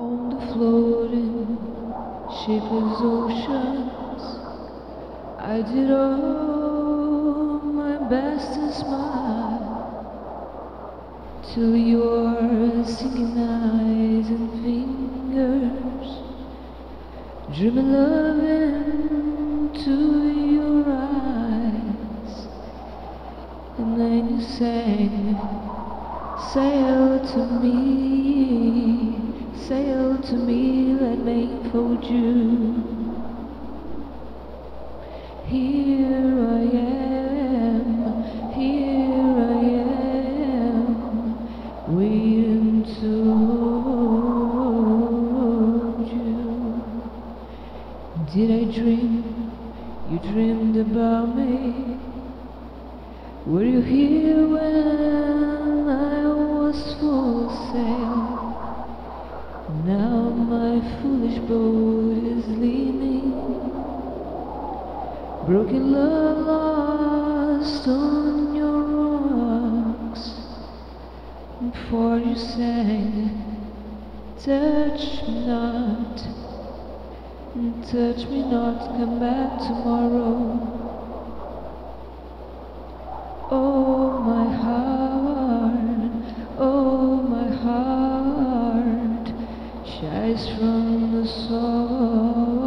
On the floating, shapeless oceans, I did all my best to smile till your singing eyes and fingers drew me love into your eyes, and then you sang, sail to me, sail to me, let me fold you. Here I am, waiting to hold you. Did I dream you dreamed about me? Were you here when I was full sail? Now my foolish boat is leaning, broken love lost on your rocks. And for you sang, touch me not, come back tomorrow. Oh my heart shies from the sorrow.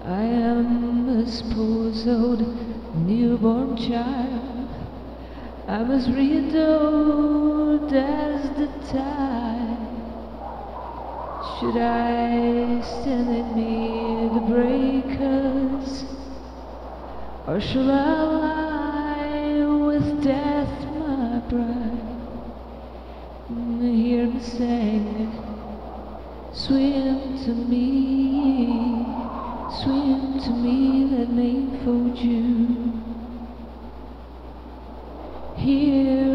I am a spoiled newborn child, I'm as readored as the tide. Should I stand amid the breakers, or shall I lie with death my bride? Hear me sing, swim to me, let me fold you. Here